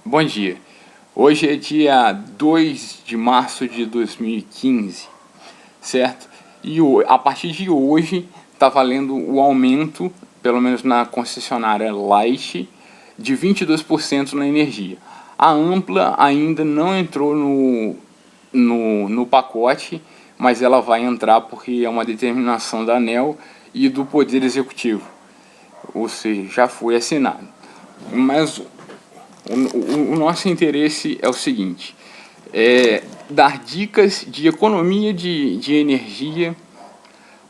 Bom dia, hoje é dia 2 de março de 2015, certo? E a partir de hoje está valendo o aumento, pelo menos na concessionária Light, de 22% na energia. A Ampla ainda não entrou no pacote, mas ela vai entrar porque é uma determinação da ANEEL e do Poder Executivo, ou seja, já foi assinado. Mas o nosso interesse é o seguinte: dar dicas de economia de energia,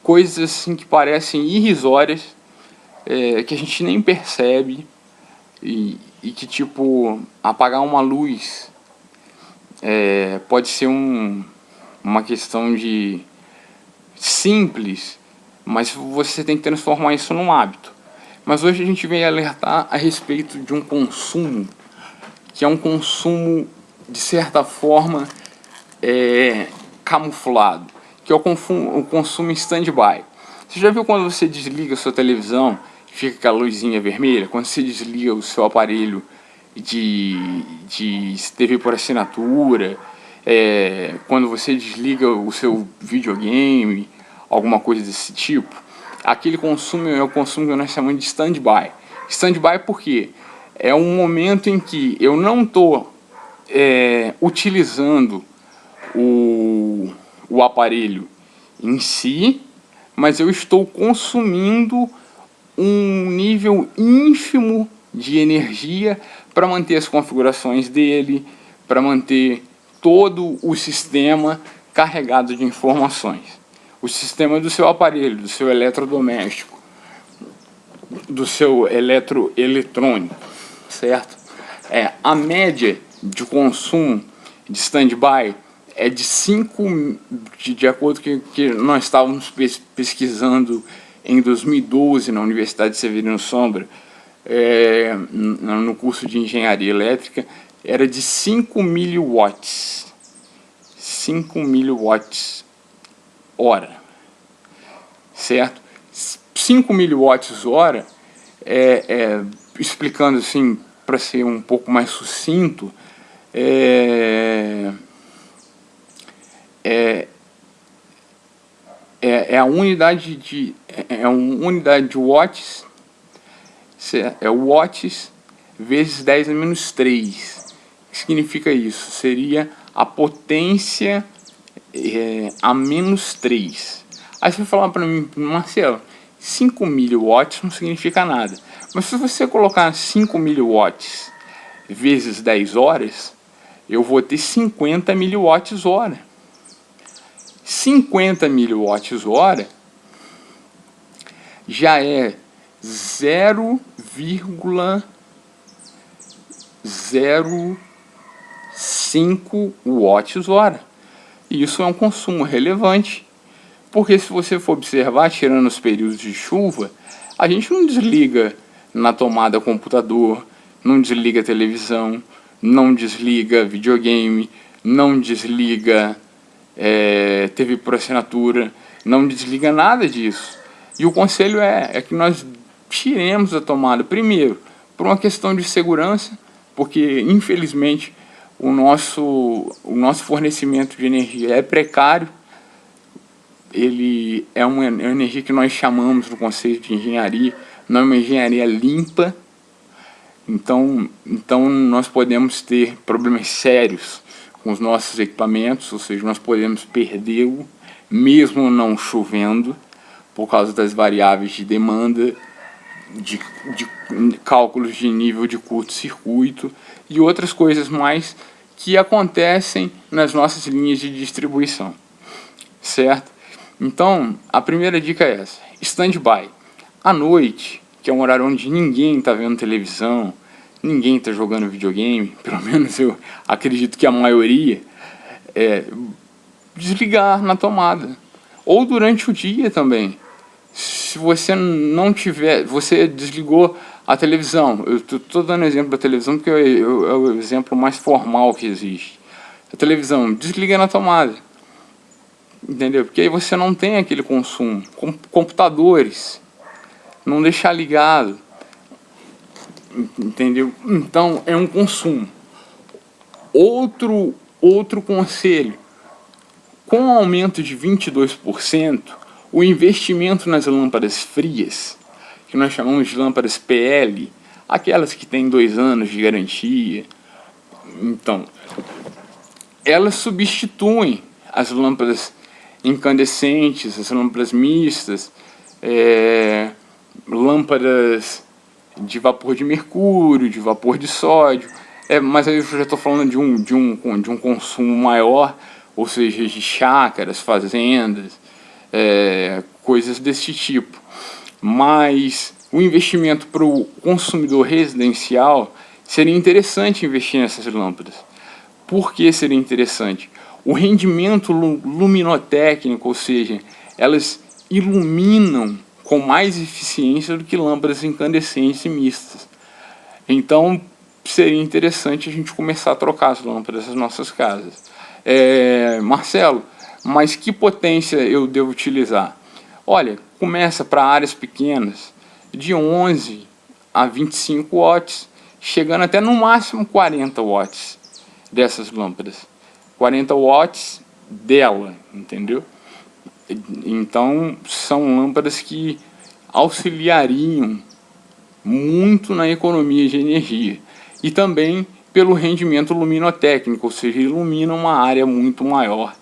coisas assim que parecem irrisórias, que a gente nem percebe, e que, tipo, apagar uma luz pode ser uma questão de simples, mas você tem que transformar isso num hábito. Mas hoje a gente vem alertar a respeito de um consumo que é um consumo, de certa forma, camuflado, que é o consumo em stand-by. Você já viu quando você desliga a sua televisão, fica aquela luzinha vermelha? Quando você desliga o seu aparelho de TV por assinatura, quando você desliga o seu videogame, alguma coisa desse tipo, aquele consumo é o consumo que nós chamamos de stand-by. Stand-by por quê? É um momento em que eu não estou utilizando o aparelho em si, mas eu estou consumindo um nível ínfimo de energia para manter as configurações dele, para manter todo o sistema carregado de informações. O sistema do seu aparelho, do seu eletrodoméstico, do seu eletrônico, certo? A média de consumo de stand-by é de 5, de acordo com que nós estávamos pesquisando em 2012 na Universidade Severino Sombra, no curso de Engenharia Elétrica, era de 5 miliwatts. 5 miliwatts hora, certo? 5 miliwatts hora, explicando assim, para ser um pouco mais sucinto, é a unidade de uma unidade de watts, watts vezes 10 a menos 3. O que significa isso? Seria a potência a menos 3. Aí você vai falar para mim: Marcelo, 5 miliwatts não significa nada. Mas se você colocar 5 miliwatts vezes 10 horas, eu vou ter 50 miliwatts hora. 50 miliwatts hora já é 0,05 watts hora. E isso é um consumo relevante, porque se você for observar, tirando os períodos de chuva, a gente não desliga na tomada computador, não desliga televisão, não desliga videogame, não desliga TV por assinatura, não desliga nada disso. E o conselho é que nós tiremos a tomada, primeiro, por uma questão de segurança, porque infelizmente o nosso fornecimento de energia é precário. Ele é uma energia que nós chamamos no conceito de engenharia, não é uma engenharia limpa. Então nós podemos ter problemas sérios com os nossos equipamentos, ou seja, nós podemos perdê-lo mesmo não chovendo, por causa das variáveis de demanda, de cálculos de nível de curto-circuito e outras coisas mais que acontecem nas nossas linhas de distribuição, certo? Então, a primeira dica é essa: stand-by. À noite, que é um horário onde ninguém está vendo televisão, ninguém está jogando videogame, pelo menos eu acredito que a maioria, desligar na tomada. Ou durante o dia também. Se você não tiver, você desligou a televisão, eu estou dando exemplo da televisão porque é o exemplo mais formal que existe. A televisão, desliga na tomada, entendeu? Porque aí você não tem aquele consumo. Computadores, não deixar ligado, entendeu? Então é um consumo. Outro conselho, com o aumento de 22%, o investimento nas lâmpadas frias, que nós chamamos de lâmpadas PL, aquelas que têm 2 anos de garantia, então, elas substituem as lâmpadas incandescentes, as lâmpadas mistas, lâmpadas de vapor de mercúrio, de vapor de sódio, mas aí eu já estou falando de um consumo maior, ou seja, de chácaras, fazendas, coisas desse tipo. Mas o investimento para o consumidor residencial seria interessante investir nessas lâmpadas. Por que seria interessante? O rendimento luminotécnico, ou seja, elas iluminam com mais eficiência do que lâmpadas incandescentes e mistas. Então, seria interessante a gente começar a trocar as lâmpadas das nossas casas. Marcelo, mas que potência eu devo utilizar? Olha, começa para áreas pequenas, de 11 a 25 watts, chegando até no máximo 40 watts dessas lâmpadas. 40 watts dela, entendeu? Então, são lâmpadas que auxiliariam muito na economia de energia. E também pelo rendimento luminotécnico, ou seja, ilumina uma área muito maior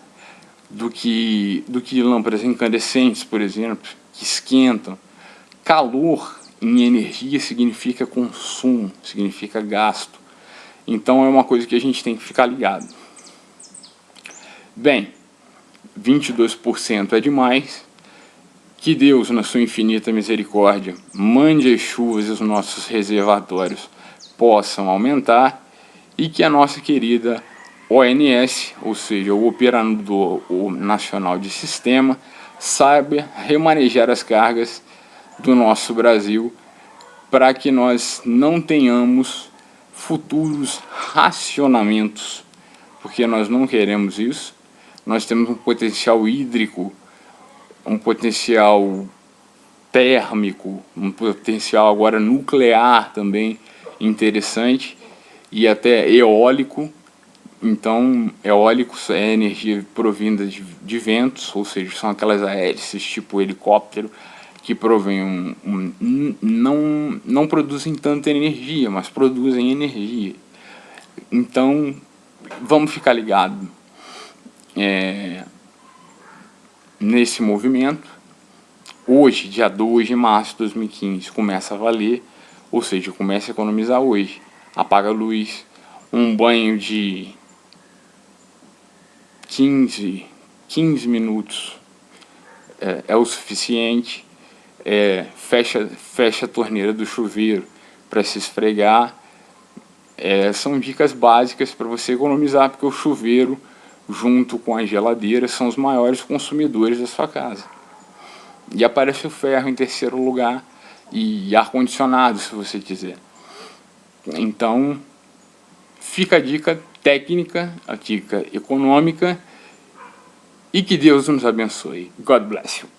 do que lâmpadas incandescentes, por exemplo, que esquentam. Calor em energia significa consumo, significa gasto. Então é uma coisa que a gente tem que ficar ligado. Bem, 22% é demais. Que Deus, na sua infinita misericórdia, mande as chuvas e os nossos reservatórios possam aumentar e que a nossa querida ONS, ou seja, o Operador Nacional de Sistema, saiba remanejar as cargas do nosso Brasil para que nós não tenhamos futuros racionamentos, porque nós não queremos isso. Nós temos um potencial hídrico, um potencial térmico, um potencial agora nuclear também interessante, e até eólico. Então, eólicos é energia provinda de ventos, ou seja, são aquelas hélices tipo helicóptero, que provém não produzem tanta energia, mas produzem energia. Então, vamos ficar ligados nesse movimento. Hoje, dia 2 de março de 2015, começa a valer, ou seja, começa a economizar hoje. Apaga a luz, um banho de 15 minutos é o suficiente. Fecha a torneira do chuveiro para se esfregar. São dicas básicas para você economizar, porque o chuveiro, junto com a geladeira, são os maiores consumidores da sua casa. E aparece o ferro em terceiro lugar, e ar-condicionado, se você quiser. Então, fica a dica técnica, a dica econômica, e que Deus nos abençoe. God bless you.